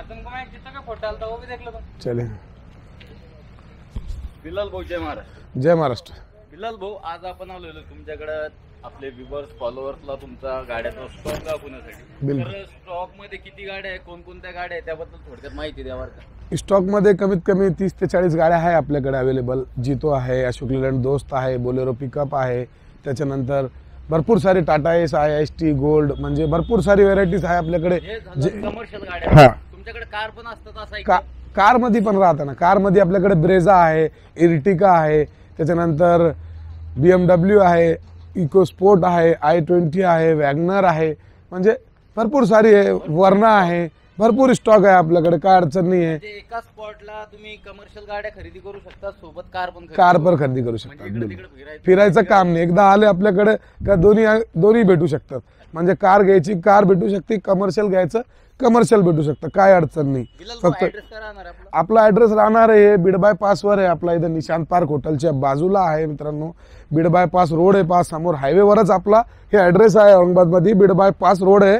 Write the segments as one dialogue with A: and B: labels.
A: तुमको मैं जितना का फोटो डालता वो भी देख लो तुम।
B: चले
A: बिलाल भाऊ जय महाराज।
B: जय महाराष्ट्र।
A: बिलाल भाऊ आज आपण आलेलो तुमच्याकडे आपले व्ह्यूअर्स फॉलोअर्सला तुमचा गाड्याचा स्टॉक दाखवण्यासाठी।
B: बिलकुल।
A: तर स्टॉक मध्ये किती गाड्या आहे, कोणकोणत्या गाड्या आहेत त्याबद्दल थोडक्यात माहिती द्या बरं का।
B: स्टॉक मध्ये कमीत कमी 30 ते 40 गाड्या आहे आपल्याकडे अवेलेबल। जितो आहे, अशोक लेलँड दोस्त आहे, बोलेरो पिकअप आहे, त्याच्यानंतर भरपूर सारी टाटा एस आहे, ST गोल्ड, म्हणजे भरपूर सारी व्हेरायटीज आहे आपल्याकडे।
A: कमर्शियल गाड्या
B: हा,
A: तुमच्याकडे कार पण असतात असं आहे
B: का कार मध्ये पण राहतं ना। कार मध्ये आपल्याकडे ब्रेझा आहे, इर्टिका आहे, त्याच्यानंतर BMW आहे, इको स्पोर्ट आहे, i20 आहे, वॅगनर आहे, म्हणजे भरपूर सारी आहे, वर्ना आहे, भरपूर स्टॉक आहे आपल्याकडे, काय अडचण नाही आहे।
A: म्हणजे एका स्पॉटला तुम्ही कमर्शियल गाड्या खरेदी करू शकता, सोबत कार पण
B: खरेदी करू शकता।
A: म्हणजे इकडे तिकडे
B: फिरायचं काम नाही, एकदा आले आपल्याकडे का दोन्ही भेटू शकतात। म्हणजे कार घ्यायची कार भेटू शकते, कमर्शियल घ्यायचं कमर्शियल भेटू शकतं, काय अडचण नाही। फक्त आपला ऍड्रेस राहणार आहे बीड बायपास वर आहे आपला, इथं निशांत पार्क हॉटेलच्या बाजूला आहे मित्रांनो। बीड बायपास रोड आहे, पास समोर हायवेवरच आपला हे ऍड्रेस आहे। औरंगाबाद मध्ये बीड बायपास रोड आहे,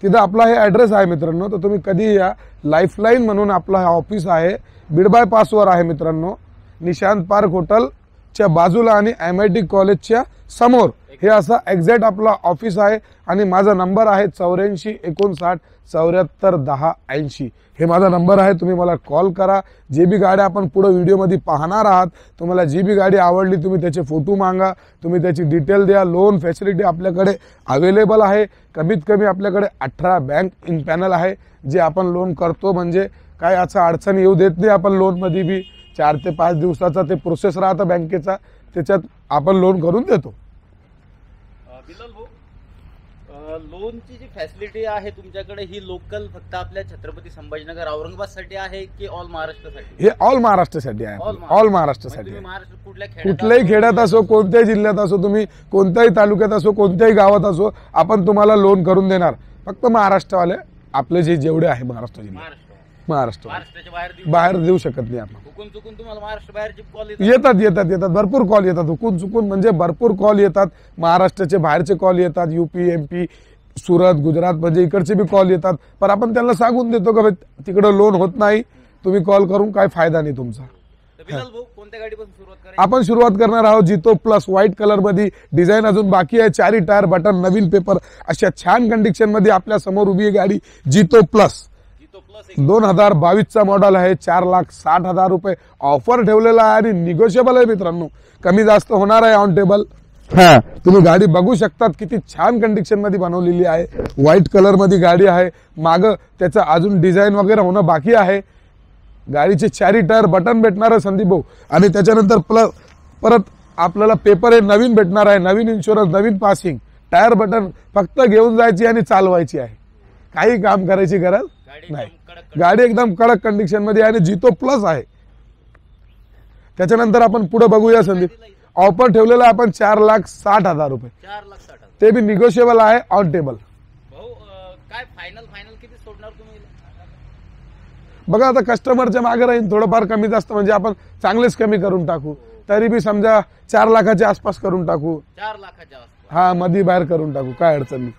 B: तिथं आपला हे ऍड्रेस आहे मित्रांनो। तर तुम्ही कधी या, लाईफलाईन म्हणून आपला हा ऑफिस आहे, बीड बायपास वर आहे मित्रांनो, निशांत पार्क हॉटेलच्या बाजूला आणि MIT कॉलेजच्या समोर हे असं एक्झॅक्ट आपला ऑफिस आहे। आणि माझा नंबर आहे 84 59 74 10 80, हे माझा नंबर आहे। तुम्ही मला कॉल करा। जे बी गाड्या आपण पुढे व्हिडिओमध्ये पाहणार आहात, तुम्हाला जी बी गाडी आवडली तुम्ही त्याचे फोटो मागा, तुम्ही त्याची डिटेल द्या। लोन फॅसिलिटी आपल्याकडे अवेलेबल आहे। कमीत कमी आपल्याकडे 18 बँक इन पॅनल आहे, जे आपण लोन करतो, म्हणजे काय असं अडचण येऊ देत नाही आपण लोन मध्ये बी। 4 ते 5 दिवसाचा ते प्रोसेस राहतं बँकेचा, त्याच्यात आपण लोन करून देतो।
A: बिलाल भाऊ, लोनची जी फॅसिलिटी आहे तुमच्याकडे ही लोकल फक्त आपल्या छत्रपती संभाजीनगर औरंगाबाद साठी आहे की ऑल महाराष्ट्रासाठी?
B: हे ऑल महाराष्ट्रासाठी आहे, ऑल महाराष्ट्रासाठी आहे।
A: महाराष्ट्र
B: कुठल्याही खेड्यात असो, कोणत्याही जिल्ह्यात असो, तुम्ही कोणत्याही तालुक्यात असो, कोणत्याही गावात असो, आपण तुम्हाला लोन करून देणार। फक्त महाराष्ट्रवाले आपले जेवढे आहे महाराष्ट्र जिल्ह्यात, महाराष्ट्र बाहेर देऊ शकत नाही आपण।
A: हुकून चुकून तुम्हाला महाराष्ट्र बाहेरचे कॉल
B: येतात भरपूर कॉल येतात, हुकून चुकून म्हणजे भरपूर कॉल येतात। महाराष्ट्राचे बाहेरचे कॉल येतात, UP MP सुरत गुजरात म्हणजे इकडचे बी कॉल येतात, पण आपण त्यांना सांगून देतो का तिकडे लोन होत नाही, तुम्ही कॉल करून काय फायदा नाही तुमचा।
A: कोणत्या गाडीपासून सुरुवात करायची?
B: आपण सुरुवात करणार आहोत जितो प्लस, व्हाईट कलर मध्ये डिझाईन अजून बाकी आहे, 4 टायर बटन, नवीन पेपर, अशा छान कंडिशन मध्ये आपल्या समोर उभी आहे गाडी जितो प्लस। 2022 चा मॉडेल आहे, 4,60,000 रुपये ऑफर ठेवलेला आहे आणि निगोशिएबल आहे मित्रांनो, कमी जास्त होणार आहे ऑन टेबल। हा, तुम्ही गाडी बघू शकतात किती छान कंडिशन मध्ये बनवलेली आहे, व्हाईट कलर मध्ये गाडी आहे। माग त्याचं अजून डिझाईन वगैरे होणं बाकी आहे। गाडीचे 4 टायर बटन भेटणार आहे संदीप भाऊ, आणि त्याच्यानंतर परत आपल्याला पेपर हे नवीन भेटणार आहे, नवीन इन्शुरन्स, नवीन पासिंग, टायर बटन फक्त घेऊन जायची आणि चालवायची आहे, काही काम करायची गरज नाही। गाडी एकदम कडक कंडिशन मध्ये आणि जितो प्लस आहे। त्याच्यानंतर आपण पुढे बघूया संदीप, ऑफर ठेवलेला आहे आपण 4,60,000 रुपये,
A: 4,60,000
B: ते बी निगोशिएबल आहे ऑन टेबल।
A: भाऊ काय फायनल किती सोडणार तुम्ही?
B: बघा आता कस्टमरच्या मागे राहील, थोडंफार कमी जास्त म्हणजे आपण चांगलेच कमी करून टाकू, तरी बी समजा 4 लाखाच्या आसपास करून टाकू,
A: 4 लाखाच्या आसपास,
B: हा मध्ये बाहेर करून टाकू, काय अडचण नाही।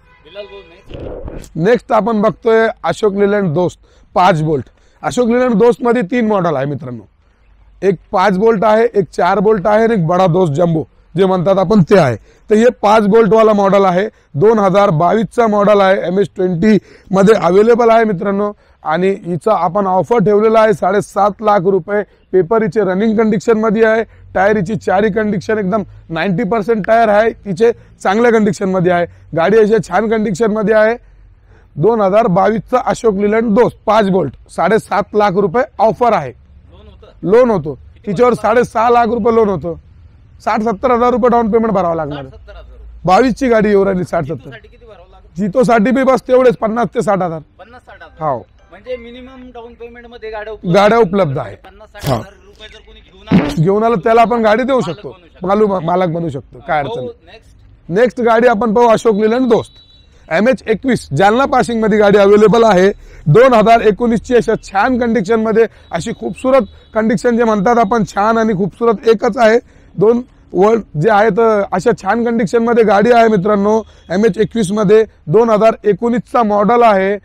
B: नेक्स्ट आपण बघतोय अशोक लेलँड दोस्त 5 बोल्ट। अशोक लेलँड दोस्त मध्ये 3 मॉडेल आहे मित्रांनो, एक 5 बोल्ट आहे, एक 4 बोल्ट आहे आणि एक बडा दोस्त जम्बो जे म्हणतात आपण ते आहे। तर हे 5 बोल्ट वाला मॉडेल आहे, 2022 चा मॉडेल आहे, MS20 मध्ये अवेलेबल आहे मित्रांनो। आणि हिचा आपण ऑफर ठेवलेला आहे 7.5 लाख रुपये। पेपर हिचे रनिंग कंडिशन मध्ये आहे, टायर हिची 4 कंडिशन एकदम 90% टायर आहे, तिचे चांगल्या कंडिशन मध्ये आहे, गाडी अशी छान कंडिशन मध्ये आहे। 2022 चा अशोक लेलँड दोस्त 5 बोल्ट 7.5 लाख रुपये ऑफर आहे, लोन होतो तिच्यावर 6.5 लाख रुपये लोन होतो, 60-70 हजार रुपये डाऊन पेमेंट भरावं लागणार। 22 ची गाडी येऊ राहिली 60-70, जितो साठी बी बस तेवढेच 50 ते 60 हजार।
A: 50-60 हजार
B: हो,
A: म्हणजे मिनिमम डाऊन पेमेंट मध्ये
B: गाड्या उपलब्ध आहे।
A: 50-60 हजार रुपये जर कोणी
B: घेऊन आलं त्याला आपण गाडी देऊ शकतो, मालक बनू शकतो, काय अडचण नाही। नेक्स्ट गाडी आपण पाहू अशोक लेलँड दोस्त MH21 जालना पासिंग मध्ये गाडी अवेलेबल आहे, 2019 ची अशा छान कंडिशन मध्ये, अशी खूबसूरत कंडिशन जे म्हणतात आपण छान आणि खूबसूरत एकच आहे। 2 वर्ड जे आहेत अशा छान कंडिशन मध्ये गाडी आहे मित्रांनो। MH21 मध्ये 2019 चा मॉडेल आहे,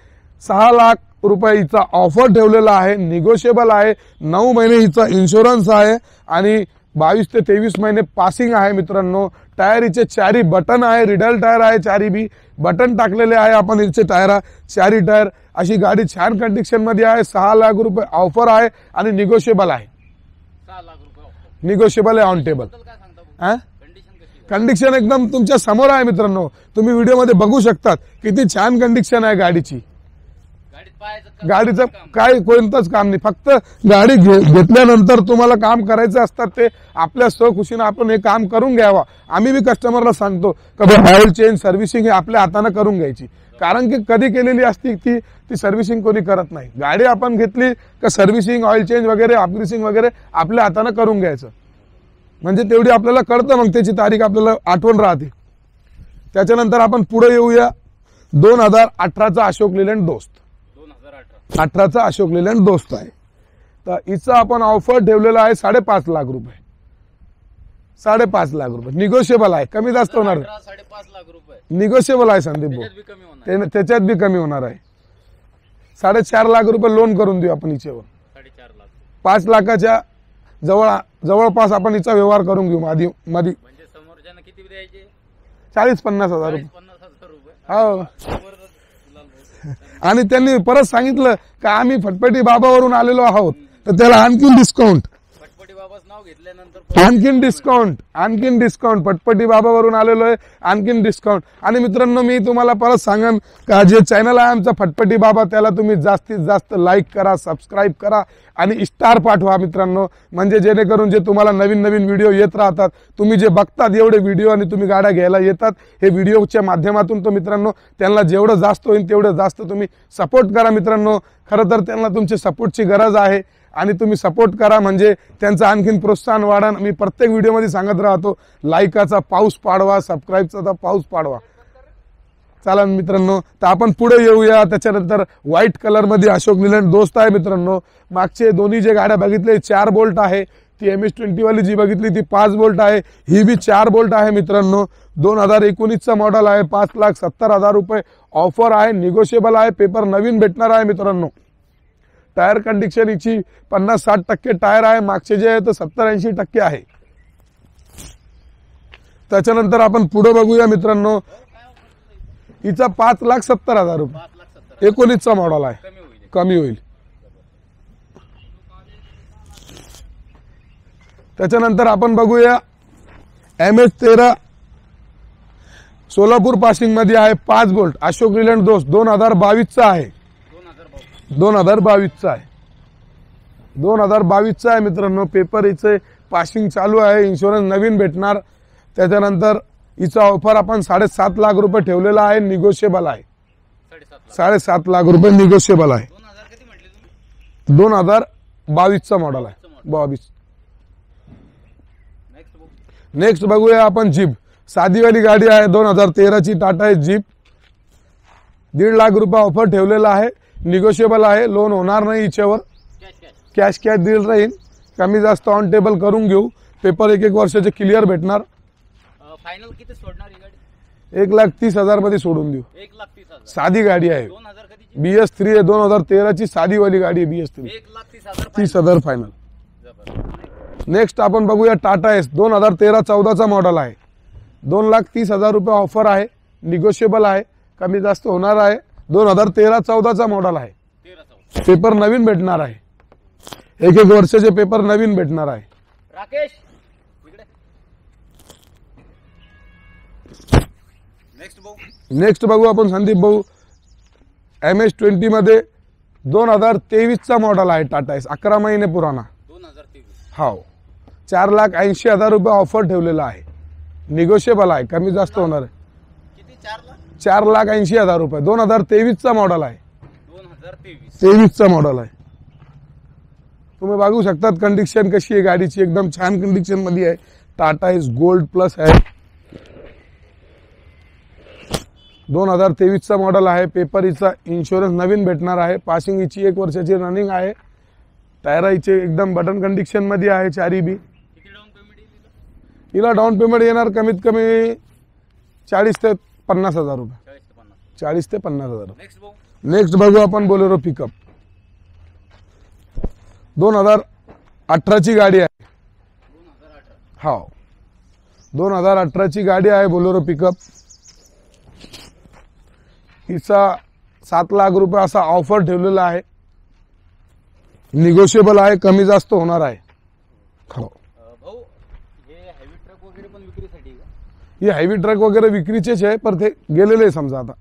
B: रुपये हिचा ऑफर ठेवलेला आहे, निगोशिएबल आहे. 9 महिने हिचा इन्शुरन्स आहे आणि 22 ते 23 महिने पासिंग आहे मित्रांनो. टायर हिचे 4 बटन आहे, रिडल टायर आहे, 4 बी बटन टाकलेले आहे आपण हिचे टायर, 4 टायर. अशी गाडी छान कंडिशन मध्ये आहे. 6 लाख रुपये ऑफर आहे आणि निगोशिएबल आहे.
A: 6 लाख रुपये
B: निगोशिएबल आहे, ऑन टेबल.
A: काय सांगता
B: हा,
A: कंडिशन कशी
B: कंडिशन एकदम तुमच्या समोर आहे मित्रांनो. तुम्ही व्हिडिओमध्ये बघू शकतात किती छान कंडिशन आहे गाडीची.
A: गाडीत पाहायचं
B: गाडीचं काय कोणतंच काम नाही. फक्त गाडी घेतल्यानंतर तुम्हाला काम करायचं असतात ते आपल्या स्वखुशीनं आपण हे काम करून घ्यावा. आम्ही बी कस्टमरला सांगतो की ऑइल चेंज सर्व्हिसिंग हे आपल्या हाताने करून घ्यायची. कारण की कधी केलेली असती ती सर्व्हिसिंग कोणी करत नाही. गाडी आपण घेतली का सर्व्हिसिंग, ऑइल चेंज वगैरे, अपग्रेसिंग वगैरे आपल्या हाताने करून घ्यायचं. म्हणजे तेवढी आपल्याला कळतं, मग त्याची तारीख आपल्याला आठवण राहते. त्याच्यानंतर आपण पुढे येऊया. 2018चा अशोक लेलँड दोस्त. 18चा अशोक लेलँड दोस्त आहे. तर हिचा आपण ऑफर ठेवलेला आहे 5.5 लाख रुपये. 5.5 लाख रुपये निगोशिएबल आहे, कमी जास्त होणार.
A: 5.5 लाख रुपये
B: निगोशिएबल आहे संदीप भाऊ,
A: त्याच्यात बी कमी होणार.
B: त्याच्यात बी कमी होणार आहे. 4.5 लाख रुपये लोन करून देऊ आपण हिच्यावर.
A: 4.5 लाख
B: 5 लाखाच्या जवळपास आपण हिचा व्यवहार करून घेऊ. मध्ये
A: म्हणजे समोरच्यानं किती द्यायचे?
B: 40-50 हजार रुपये.
A: 50,000 रुपये.
B: हो.
A: जबरदस्त गुलाल भाऊ.
B: आणि त्यांनी परत सांगितलं का आम्ही फटपटी बाबावरून आलेलो आहोत, तर त्याला आणखी डिस्काउंट,
A: फटफटी बाबाच नाव घेतल्यानंतर
B: आणखीन डिस्काउंट फटपटी बाबावरून आलेलो आहे, आणखीन डिस्काउंट. आणि मित्रांनो मी तुम्हाला परत सांगन का जे चॅनल आहे आमचा फटपटी बाबा, त्याला तुम्ही जास्तीत जास्त लाईक करा, सबस्क्राईब करा आणि स्टार पाठवा मित्रांनो. म्हणजे जेणेकरून जे तुम्हाला नवीन नवीन व्हिडिओ येत राहतात, तुम्ही जे बघतात एवढे व्हिडिओ आणि तुम्ही गाड्या घ्यायला येतात, हे व्हिडिओच्या माध्यमातून तो मित्रांनो त्यांना जेवढं जास्त होईल तेवढं जास्त तुम्ही सपोर्ट करा मित्रांनो. खरं तर त्यांना तुमच्या सपोर्टची गरज आहे आणि तुम्ही सपोर्ट करा म्हणजे त्यांचं आणखीन प्रोत्साहन वाढा. मी प्रत्येक व्हिडिओमध्ये सांगत राहतो, लाईकाचा पाऊस पाडवा, सबस्क्राईबचा पाऊस पाडवा. चला मित्रांनो, तर आपण पुढे येऊया. त्याच्यानंतर व्हाईट कलर मध्ये अशोक लेलँड दोस्त आहे मित्रांनो. मागचे दोन्ही जे गाड्या बघितले 4 बोल्ट आहे. ती MS-20 वाली जी बघितली ती 5 बोल्ट आहे. ही बी 4 बोल्ट आहे मित्रांनो. 2019चा मॉडेल आहे. 5,70,000 रुपये ऑफर आहे, निगोशिएबल आहे, पेपर नवीन भेटणार आहे मित्रांनो. टायर कंडिशन हिची 50-60% टायर आहे. मागचे जे आहे तर 70-80% आहे. त्याच्यानंतर आपण पुढे बघूया मित्रांनो. हिचा 5,70,000 रुपये. 19चा मॉडेल आहे, कमी होईल. त्याच्यानंतर आपण बघूया MS-13 सोलापूर पासिंग मध्ये आहे. 5 बोल्ट अशोक लेलँड दोस्त 2022चा आहे. 2022चा आहे. 2022चा आहे मित्रांनो. पेपर हिचे पासिंग चालू आहे, इन्शुरन्स नवीन भेटणार. त्याच्यानंतर हिचा ऑफर आपण 7.5 लाख रुपये ठेवलेला आहे, निगोशिएबल आहे. 7.5 लाख रुपये निगोशिएबल आहे. 2022चा मॉडेल आहे. 22. नेक्स्ट बघूया आपण जीप. साधीवाली गाडी आहे, 2013ची टाटा आहे जीप. 1.5 लाख रुपये ऑफर ठेवलेला आहे, निगोशिएबल आहे. लोन होणार नाही हिच्यावर, कॅश डील राहील. कमी जास्त ऑन टेबल करून घेऊ. पेपर 1-1 वर्षाचे क्लिअर भेटणार.
A: फायनल किती सोडणार ही गाडी?
B: 1,30,000 मध्ये सोडून देऊ.
A: 1,30,000.
B: साधी गाडी आहे,
A: 2000 कधीची?
B: BS3 आहे. 2013ची साधीवाली गाडी आहे BS3.
A: 1,30,000.
B: 30,000 फायनल.
A: जबरदस्त.
B: नेक्स्ट आपण बघूया टाटा एस. 2013-14चा मॉडेल आहे. 2,30,000 रुपये ऑफर आहे, निगोशिएबल आहे, कमी जास्त होणार आहे. 2013-14चा मॉडेल आहे.
A: 13,000.
B: पेपर नवीन भेटणार आहे. 1-1 वर्षाचे पेपर नवीन भेटणार आहे.
A: राकेश इकडे.
B: नेक्स्ट बघू आपण संदीप भाऊ. MS-20 मध्ये 2023चा मॉडेल आहे टाटा एस. 11 महिने पुराणा.
A: 2023.
B: हो. 4,80,000 रुपये ऑफर ठेवलेला आहे, निगोशिएबल आहे, कमी जास्त होणार आहे.
A: किती? 4 लाख.
B: 4,80,000 रुपये. 2023चा मॉडेल आहे.
A: 2023.
B: मॉडेल आहे. तुम्ही बघू शकतात कंडिशन कशी आहे गाडीची, एकदम छान कंडिशन मध्ये आहे. टाटा एस गोल्ड प्लस आहे. 2023चा मॉडेल आहे. पेपर हिचा इन्शुरन्स नवीन भेटणार आहे. पासिंग हिची 1 वर्षाची रनिंग आहे. टायर हिचे एकदम बटन कंडिशन मध्ये आहे. 4 बी.
A: किती डाऊन पेमेंट येईल?
B: हिला डाऊन पेमेंट येणार कमीत कमी 40,000 ते 50,000 रुपये.
A: 40 ते 50.
B: 40,000 ते 50,000.
A: नेक्स्ट भाऊ.
B: नेक्स्ट बघू आपण बोलेरो पिकअप. 2018ची गाडी आहे.
A: 2018.
B: हो, 2018ची गाडी आहे बोलेरो पिकअप. हिचा 7 लाख रुपये असा ऑफर ठेवलेला आहे. निगोशिएबल आहे, कमी जास्त होणार आहे. हो,
A: भाऊ हे हेवी ट्रक वगैरे पण विक्रीसाठी आहे का?
B: हे हेवी ट्रक वगैरे विक्रीचेच आहे, पण ते गेलेले आहे समजा आता.